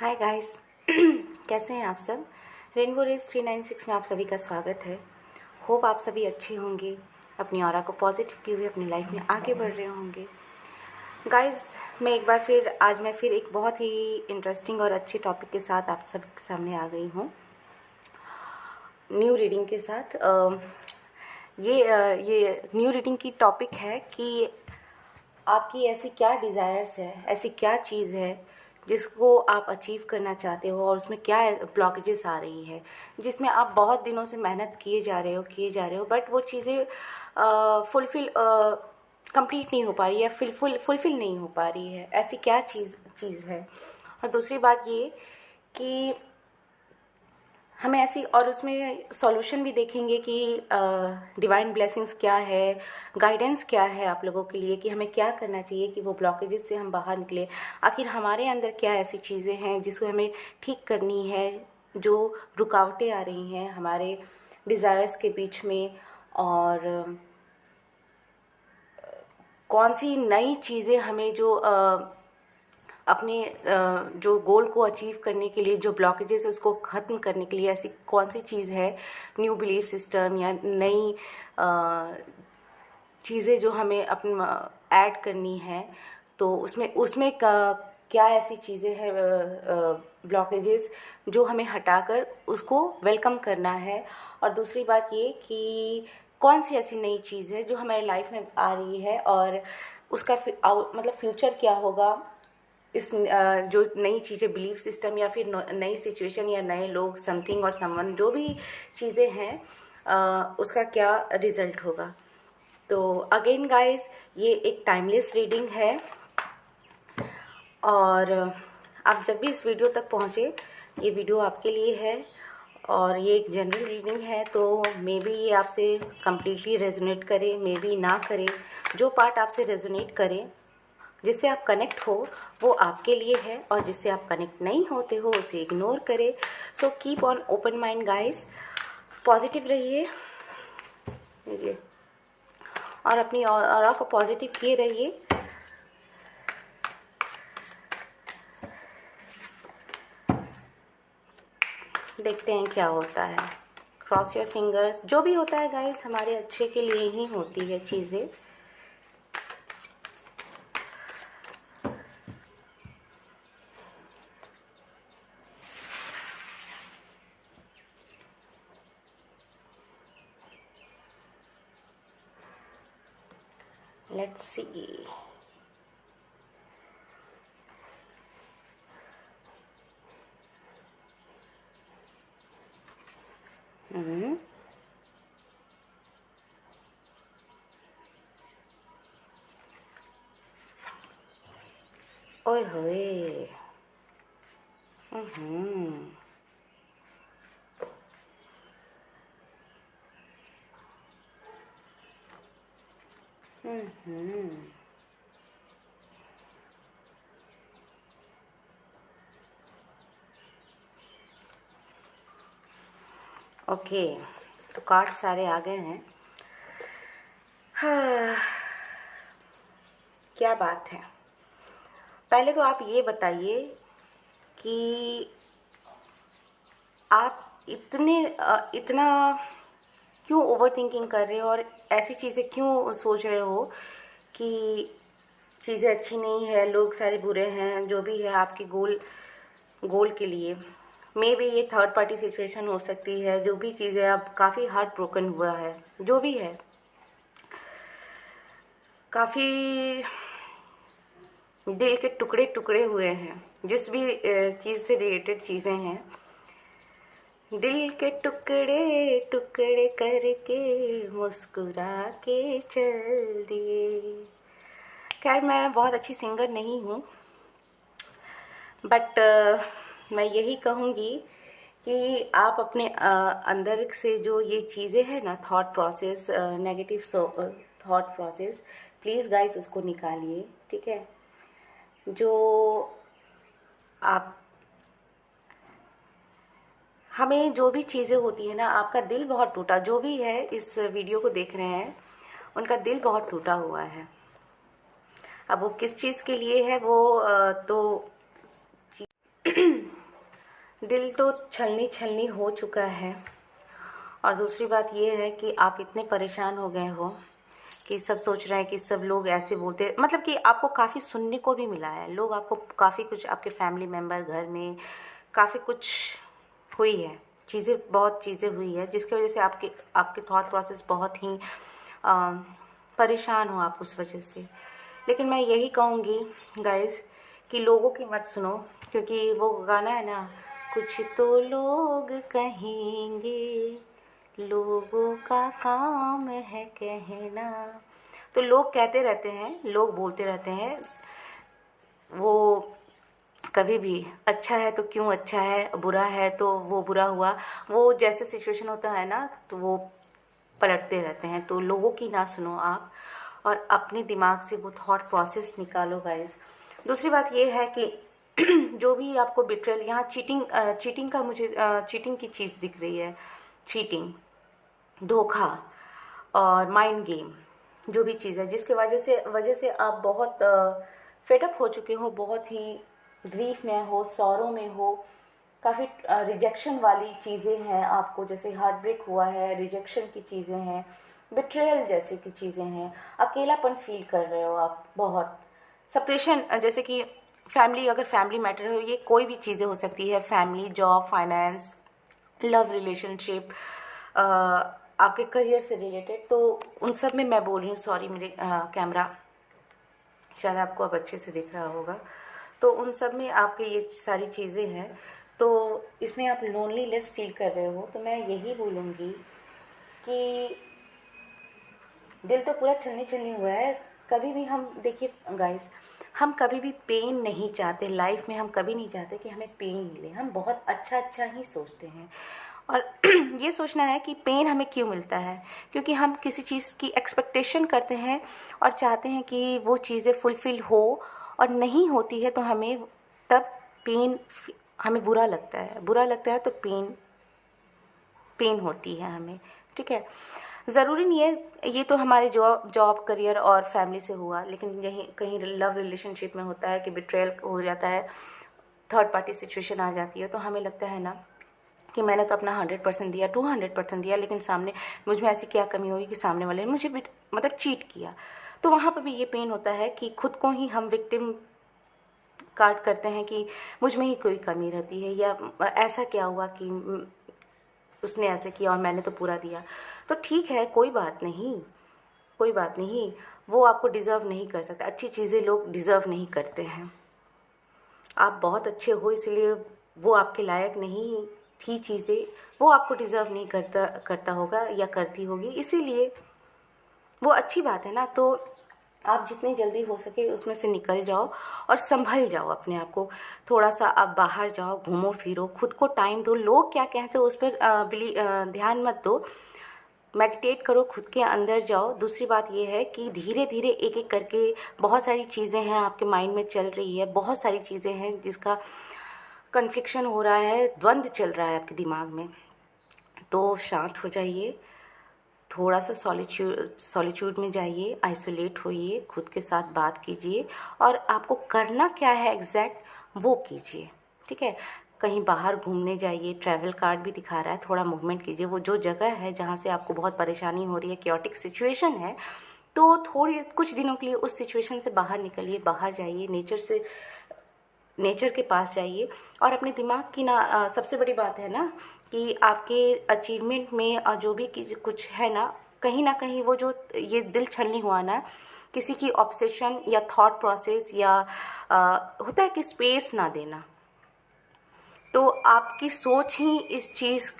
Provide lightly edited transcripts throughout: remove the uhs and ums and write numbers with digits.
Hi guys कैसे हैं आप सब। रेनबो रेस 396 में आप सभी का स्वागत है। होप आप सभी अच्छे होंगे, अपनी ऑरा को पॉजिटिव किए हुए अपनी लाइफ में आगे बढ़ रहे होंगे। गाइस मैं एक बार फिर आज मैं फिर एक बहुत ही इंटरेस्टिंग और अच्छे टॉपिक के साथ आप सब के सामने आ गई हूँ, न्यू रीडिंग के साथ। ये न्यू रीडिंग की टॉपिक है कि आपकी ऐसी क्या डिज़ायर्स है, ऐसी क्या चीज़ है जिसको आप अचीव करना चाहते हो और उसमें क्या ब्लॉकेजेस आ रही है, जिसमें आप बहुत दिनों से मेहनत किए जा रहे हो बट वो चीज़ें फुलफिल कंप्लीट नहीं हो पा रही है, फुलफिल नहीं हो पा रही है। ऐसी क्या चीज़ है। और दूसरी बात ये कि हमें ऐसी, और उसमें सॉल्यूशन भी देखेंगे कि डिवाइन ब्लेसिंग्स क्या है, गाइडेंस क्या है आप लोगों के लिए कि हमें क्या करना चाहिए कि वो ब्लॉकेजेस से हम बाहर निकले। आखिर हमारे अंदर क्या ऐसी चीज़ें हैं जिसको हमें ठीक करनी है, जो रुकावटें आ रही हैं हमारे डिज़ायर्स के बीच में, और कौन सी नई चीज़ें हमें जो अपने जो गोल को अचीव करने के लिए, जो ब्लॉकेजेस है उसको ख़त्म करने के लिए ऐसी कौन सी चीज़ है, न्यू बिलीफ सिस्टम या नई चीज़ें जो हमें अपना ऐड करनी है। तो उसमें क्या ऐसी चीज़ें हैं, ब्लॉकेजेस जो हमें हटाकर उसको वेलकम करना है। और दूसरी बात ये कि कौन सी ऐसी नई चीज़ है जो हमारे लाइफ में आ रही है और उसका मतलब फ्यूचर क्या होगा। इस जो नई चीज़ें, बिलीफ सिस्टम या फिर नई सिचुएशन या नए लोग, समथिंग और समवन, जो भी चीज़ें हैं उसका क्या रिज़ल्ट होगा। तो अगेन गाइस ये एक टाइमलेस रीडिंग है और आप जब भी इस वीडियो तक पहुँचे, ये वीडियो आपके लिए है और ये एक जनरल रीडिंग है। तो मे बी ये आपसे कम्प्लीटली रेजोनेट करे, मे बी ना करे। जो पार्ट आपसे रेजोनेट करे, जिससे आप कनेक्ट हो, वो आपके लिए है, और जिससे आप कनेक्ट नहीं होते हो उसे इग्नोर करें। So keep on open mind guys, positive रहिए और अपनी ऑरा को पॉजिटिव किए रहिए। देखते हैं क्या होता है। Cross your fingers. जो भी होता है गाइस हमारे अच्छे के लिए ही होती है चीज़ें। Let's see. ओए होए। ओके, तो कार्ड सारे आ गए हैं। हाँ, क्या बात है। पहले तो आप ये बताइए कि आप इतना क्यों ओवर थिंकिंग कर रहे हो और ऐसी चीज़ें क्यों सोच रहे हो कि चीज़ें अच्छी नहीं है, लोग सारे बुरे हैं, जो भी है आपके गोल के लिए। मे बी ये थर्ड पार्टी सिचुएशन हो सकती है, जो भी चीज़ें, आप काफ़ी हार्ट ब्रोकन हुआ है, जो भी है, काफ़ी दिल के टुकड़े टुकड़े हुए हैं, जिस भी चीज़ से रिलेटेड चीज़ें हैं, दिल के टुकड़े टुकड़े करके मुस्कुरा के चल दिए। खैर मैं बहुत अच्छी सिंगर नहीं हूँ, बट मैं यही कहूँगी कि आप अपने अंदर से जो ये चीज़ें हैं ना, thought process, negative thought process, please guys उसको निकालिए, ठीक है। जो आप, हमें जो भी चीज़ें होती है ना, आपका दिल बहुत टूटा, जो भी है इस वीडियो को देख रहे हैं उनका दिल बहुत टूटा हुआ है। अब वो किस चीज़ के लिए है वो तो दिल तो छलनी छलनी हो चुका है। और दूसरी बात ये है कि आप इतने परेशान हो गए हो कि सब सोच रहे हैं कि सब लोग ऐसे बोलते, मतलब कि आपको काफ़ी सुनने को भी मिला है, लोग आपको काफ़ी कुछ, आपके फैमिली मेम्बर घर में काफ़ी कुछ हुई है, चीज़ें, बहुत चीज़ें हुई है जिसकी वजह से आपके आपके थॉट प्रोसेस बहुत ही अ, परेशान हो आप उस वजह से। लेकिन मैं यही कहूँगी गाइस कि लोगों की मत सुनो, क्योंकि वो गाना है ना, कुछ तो लोग कहेंगे, लोगों का काम है कहना। तो लोग कहते रहते हैं, लोग बोलते रहते हैं, वो कभी भी अच्छा है तो क्यों अच्छा है, बुरा है तो वो बुरा हुआ, वो जैसे सिचुएशन होता है ना तो वो पलटते रहते हैं। तो लोगों की ना सुनो आप, और अपने दिमाग से वो थॉट प्रोसेस निकालो गाइस। दूसरी बात ये है कि जो भी आपको बिट्रेल, यहाँ चीटिंग का मुझे चीटिंग की चीज़ दिख रही है, चीटिंग, धोखा और माइंड गेम, जो भी चीज़ है जिसके वजह से आप बहुत फेडअप हो चुके हो, बहुत ही ग्रीफ में हो, सौरों में हो, काफ़ी रिजेक्शन वाली चीज़ें हैं आपको, जैसे हार्ट ब्रेक हुआ है, रिजेक्शन की चीज़ें हैं, बिट्रेयल जैसे की चीज़ें हैं, अकेलापन फील कर रहे हो आप बहुत, सेपरेशन, जैसे कि फैमिली, अगर फैमिली मैटर हो, ये कोई भी चीज़ें हो सकती है, family, job, finance, love relationship, आपके करियर से रिलेटेड, तो उन सब में मैं बोल रही हूँ। सॉरी, मेरे कैमरा शायद आपको अब अच्छे से दिख रहा होगा। तो उन सब में आपके ये सारी चीज़ें हैं, तो इसमें आप लोनलीनेस फील कर रहे हो, तो मैं यही बोलूँगी कि दिल तो पूरा छलनी छलनी हुआ है। कभी भी हम, देखिए गाइस, हम कभी भी पेन नहीं चाहते लाइफ में, हम कभी नहीं चाहते कि हमें पेन मिले, हम बहुत अच्छा अच्छा ही सोचते हैं। और ये सोचना है कि पेन हमें क्यों मिलता है, क्योंकि हम किसी चीज़ की एक्सपेक्टेशन करते हैं और चाहते हैं कि वो चीज़ें फुलफ़िल हो, और नहीं होती है तो हमें तब पेन, हमें बुरा लगता है तो पेन पेन होती है हमें, ठीक है। ज़रूरी नहीं है, ये तो हमारे जॉब करियर और फैमिली से हुआ, लेकिन यहीं कहीं लव रिलेशनशिप में होता है कि बिट्रेयल हो जाता है, थर्ड पार्टी सिचुएशन आ जाती है, तो हमें लगता है ना कि मैंने तो अपना 100% दिया, 200% दिया, लेकिन सामने मुझ में ऐसी क्या कमी होगी कि सामने वाले ने मुझे मतलब चीट किया। तो वहाँ पर भी ये पेन होता है कि खुद को ही हम विक्टिम कार्ड करते हैं कि मुझ में ही कोई कमी रहती है, या ऐसा क्या हुआ कि उसने ऐसे किया और मैंने तो पूरा दिया। तो ठीक है, कोई बात नहीं, कोई बात नहीं, वो आपको डिज़र्व नहीं कर सकता, अच्छी चीज़ें लोग डिज़र्व नहीं करते हैं। आप बहुत अच्छे हो, इसलिए वो आपके लायक नहीं थी चीज़ें, वो आपको डिज़र्व नहीं करता होगा या करती होगी, इसीलिए वो अच्छी बात है ना। तो आप जितनी जल्दी हो सके उसमें से निकल जाओ और संभल जाओ अपने आप को, थोड़ा सा आप बाहर जाओ, घूमो फिरो, खुद को टाइम दो, लोग क्या कहते हैं उस पर ध्यान मत दो, मेडिटेट करो, खुद के अंदर जाओ। दूसरी बात ये है कि धीरे धीरे एक एक करके, बहुत सारी चीज़ें हैं आपके माइंड में चल रही है, बहुत सारी चीज़ें हैं जिसका कन्फ्लिक्शन हो रहा है, द्वंद्व चल रहा है आपके दिमाग में, तो शांत हो जाइए, थोड़ा सा सॉलिट्यूड में जाइए, आइसोलेट होइए, खुद के साथ बात कीजिए, और आपको करना क्या है एग्जैक्ट वो कीजिए, ठीक है। कहीं बाहर घूमने जाइए, ट्रैवल कार्ड भी दिखा रहा है, थोड़ा मूवमेंट कीजिए, वो जो जगह है जहाँ से आपको बहुत परेशानी हो रही है, क्योटिक सिचुएशन है, तो थोड़ी कुछ दिनों के लिए उस सिचुएशन से बाहर निकलिए, बाहर जाइए, नेचर के पास जाइए, और अपने दिमाग की ना सबसे बड़ी बात है ना कि आपके अचीवमेंट में जो भी कुछ है ना कहीं वो जो ये दिल छलनी हुआ ना, किसी की ऑब्सेशन या थॉट प्रोसेस या होता है कि स्पेस ना देना, तो आपकी सोच ही इस चीज़,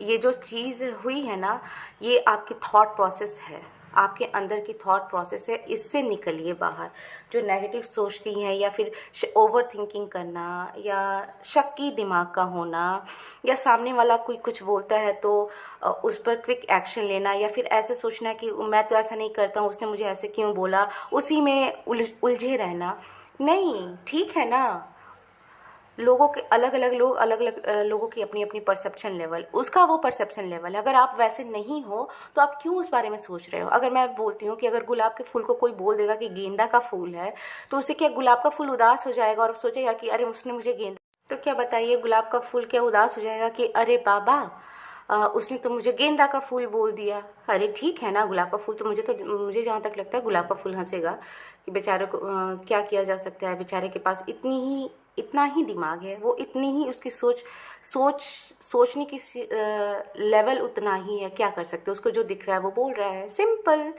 ये जो चीज़ हुई है ना, ये आपकी थॉट प्रोसेस है, आपके अंदर की थॉट प्रोसेस है, इससे निकलिए बाहर। जो नेगेटिव सोचती हैं, या फिर ओवर थिंकिंग करना, या शक्की दिमाग का होना, या सामने वाला कोई कुछ बोलता है तो उस पर क्विक एक्शन लेना, या फिर ऐसे सोचना कि मैं तो ऐसा नहीं करता हूँ, उसने मुझे ऐसे क्यों बोला, उसी में उलझे रहना। नहीं, ठीक है ना, लोगों के अलग अलग लोग, अलग अलग लोगों की अपनी अपनी परसेप्शन लेवल, उसका वो परसेप्शन लेवल है। अगर आप वैसे नहीं हो तो आप क्यों उस बारे में सोच रहे हो। अगर मैं बोलती हूँ कि अगर गुलाब के फूल को कोई बोल देगा कि गेंदा का फूल है, तो उससे क्या गुलाब का फूल उदास हो जाएगा और सोचेगा कि अरे उसने मुझे गेंदा। तो क्या बताइए, गुलाब का फूल क्या उदास हो जाएगा कि अरे बाबा उसने तो मुझे गेंदा का फूल बोल दिया। अरे ठीक है ना, गुलाब का फूल तो मुझे जहाँ तक लगता है गुलाब का फूल हंसेगा कि बेचारे को क्या किया जा सकता है, बेचारे के पास इतना ही दिमाग है, वो इतनी ही उसकी सोचने की लेवल उतना ही है, क्या कर सकते हैं, उसको जो दिख रहा है वो बोल रहा है, सिंपल।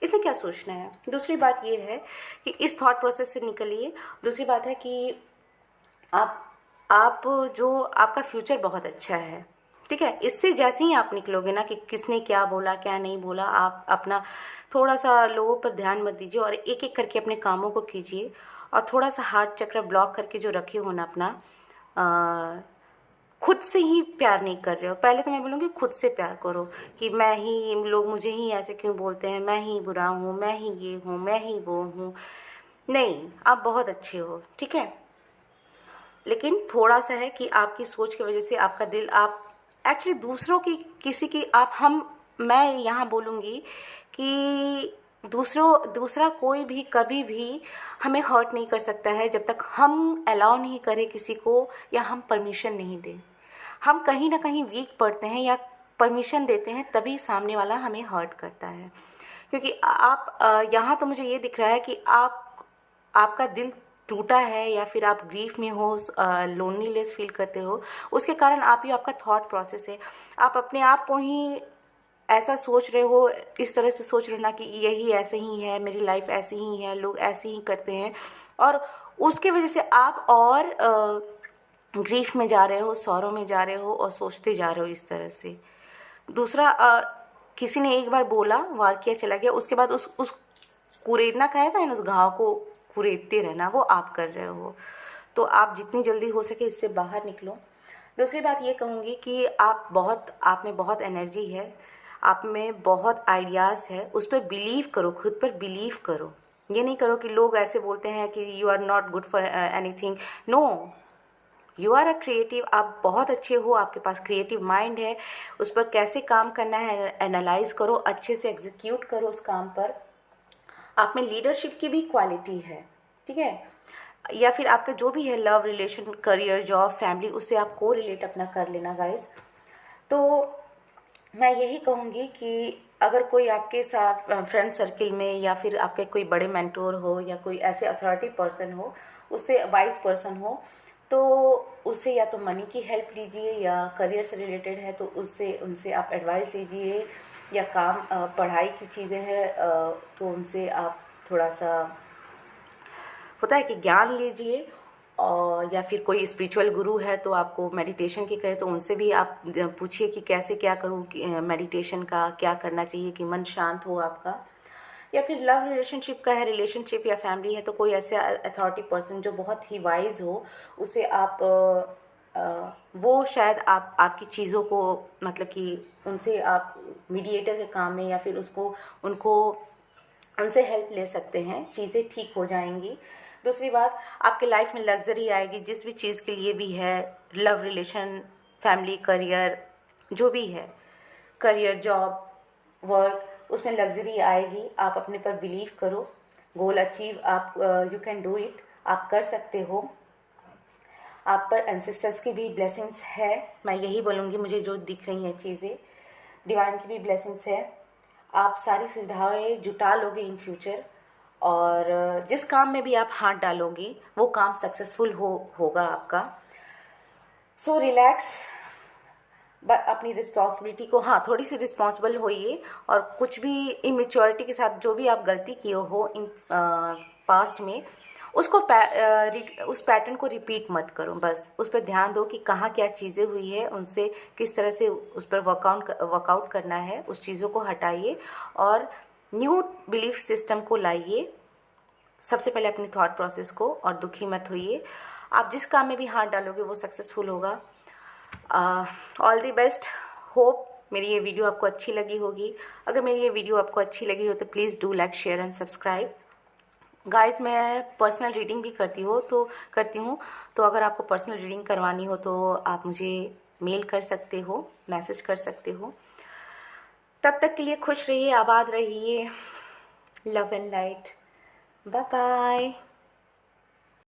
इसमें क्या सोचना है। दूसरी बात ये है कि इस थॉट प्रोसेस से निकलिए। दूसरी बात है कि आप आप जो आपका फ्यूचर बहुत अच्छा है, ठीक है। इससे जैसे ही आप निकलोगे ना कि किसने क्या बोला क्या नहीं बोला, आप अपना थोड़ा सा लोगों पर ध्यान मत दीजिए और एक एक करके अपने कामों को कीजिए। और थोड़ा सा हार्ट चक्र ब्लॉक करके जो रखे हो ना अपना, खुद से ही प्यार नहीं कर रहे हो। पहले तो मैं बोलूँगी खुद से प्यार करो कि मैं ही, लोग मुझे ही ऐसे क्यों बोलते हैं, मैं ही बुरा हूँ, मैं ही ये हूँ, मैं ही वो हूँ। नहीं, आप बहुत अच्छे हो, ठीक है। लेकिन थोड़ा सा है कि आपकी सोच की वजह से आपका दिल, आप एक्चुअली दूसरों की, किसी की, मैं यहाँ बोलूँगी कि दूसरा कोई भी कभी भी हमें हर्ट नहीं कर सकता है जब तक हम अलाउ नहीं करें किसी को, या हम परमिशन नहीं दें। हम कहीं ना कहीं वीक पड़ते हैं या परमिशन देते हैं, तभी सामने वाला हमें हर्ट करता है। क्योंकि आप यहाँ तो मुझे ये दिख रहा है कि आपका दिल टूटा है, या फिर आप ग्रीफ में हो, लोनलीनेस फील करते हो, उसके कारण आपका थॉट प्रोसेस है। आप अपने आप को ही ऐसा सोच रहे हो, इस तरह से सोच रहे हो ना कि यही ऐसे ही है, मेरी लाइफ ऐसे ही है, लोग ऐसे ही करते हैं, और उसके वजह से आप और ग्रीफ में जा रहे हो, सौरों में जा रहे हो, और सोचते जा रहे हो इस तरह से। दूसरा, किसी ने एक बार बोला, वार किया, चला गया, उसके बाद उस कुरेदना कहा था ना, उस घाव को कुरेदते रहना, वो आप कर रहे हो। तो आप जितनी जल्दी हो सके इससे बाहर निकलो। दूसरी बात ये कहूँगी कि आप में बहुत एनर्जी है, आप में बहुत आइडियाज़ है, उस पर बिलीव करो, खुद पर बिलीव करो। ये नहीं करो कि लोग ऐसे बोलते हैं कि you are not good for anything. No, you are a creative, आप बहुत अच्छे हो, आपके पास क्रिएटिव माइंड है। उस पर कैसे काम करना है एनालाइज करो, अच्छे से एग्जीक्यूट करो उस काम पर। आप में लीडरशिप की भी क्वालिटी है, ठीक है। या फिर आपका जो भी है, love, relation, career, job, family, उससे आप को रिलेट अपना कर लेना गाइस। तो मैं यही कहूँगी कि अगर कोई आपके साथ फ्रेंड सर्किल में, या फिर आपके कोई बड़े मेंटोर हो, या कोई ऐसे अथॉरिटी पर्सन हो, उससे वाइज पर्सन हो, तो उससे या तो मनी की हेल्प लीजिए, या करियर से रिलेटेड है तो उनसे आप एडवाइस लीजिए, या काम पढ़ाई की चीज़ें हैं तो उनसे आप थोड़ा सा, होता है कि ज्ञान लीजिए। और या फिर कोई स्पिरिचुअल गुरु है तो आपको मेडिटेशन की करे तो उनसे भी आप पूछिए कि कैसे क्या करूँ, मेडिटेशन का क्या करना चाहिए कि मन शांत हो आपका। या फिर लव रिलेशनशिप का है, रिलेशनशिप या फैमिली है, तो कोई ऐसे अथॉरिटी पर्सन जो बहुत ही वाइज हो, उसे आप वो शायद आपकी चीज़ों को, मतलब कि उनसे आप मीडिएटर के काम में, या फिर उनको उनसे हेल्प ले सकते हैं, चीज़ें ठीक हो जाएंगी। दूसरी बात, आपके लाइफ में लग्जरी आएगी, जिस भी चीज़ के लिए भी है, लव, रिलेशन, फैमिली, करियर, जो भी है, करियर, जॉब, वर्क, उसमें लग्जरी आएगी। आप अपने पर बिलीव करो, गोल अचीव, आप यू कैन डू इट, आप कर सकते हो। आप पर एंसेस्टर्स की भी ब्लेसिंग्स है, मैं यही बोलूँगी, मुझे जो दिख रही हैं चीज़ें, डिवाइन की भी ब्लेसिंग्स है। आप सारी सुविधाएं जुटा लोगे इन फ्यूचर, और जिस काम में भी आप हाथ डालोगे वो काम सक्सेसफुल होगा आपका। सो रिलैक्स, अपनी रिस्पॉन्सिबिलिटी को, हाँ, थोड़ी सी रिस्पॉन्सिबल होइए, और कुछ भी इमेच्योरिटी के साथ जो भी आप गलती किए हो इन पास्ट में, उस पैटर्न को रिपीट मत करो। बस उस पर ध्यान दो कि कहाँ क्या चीज़ें हुई है, उनसे किस तरह से उस पर वर्कआउट करना है, उस चीज़ों को हटाइए और न्यू बिलीफ सिस्टम को लाइए। सबसे पहले अपने थॉट प्रोसेस को, और दुखी मत होइए। आप जिस काम में भी हाथ डालोगे वो सक्सेसफुल होगा। All the best. होप मेरी ये वीडियो आपको अच्छी लगी होगी। अगर मेरी ये वीडियो आपको अच्छी लगी हो तो please do like, share and subscribe. Guys, मैं पर्सनल रीडिंग भी करती हूँ, तो अगर आपको पर्सनल रीडिंग करवानी हो तो आप मुझे मेल कर सकते हो, मैसेज कर सकते हो। तब तक के लिए खुश रहिए, आबाद रहिए। Love and light. Bye bye.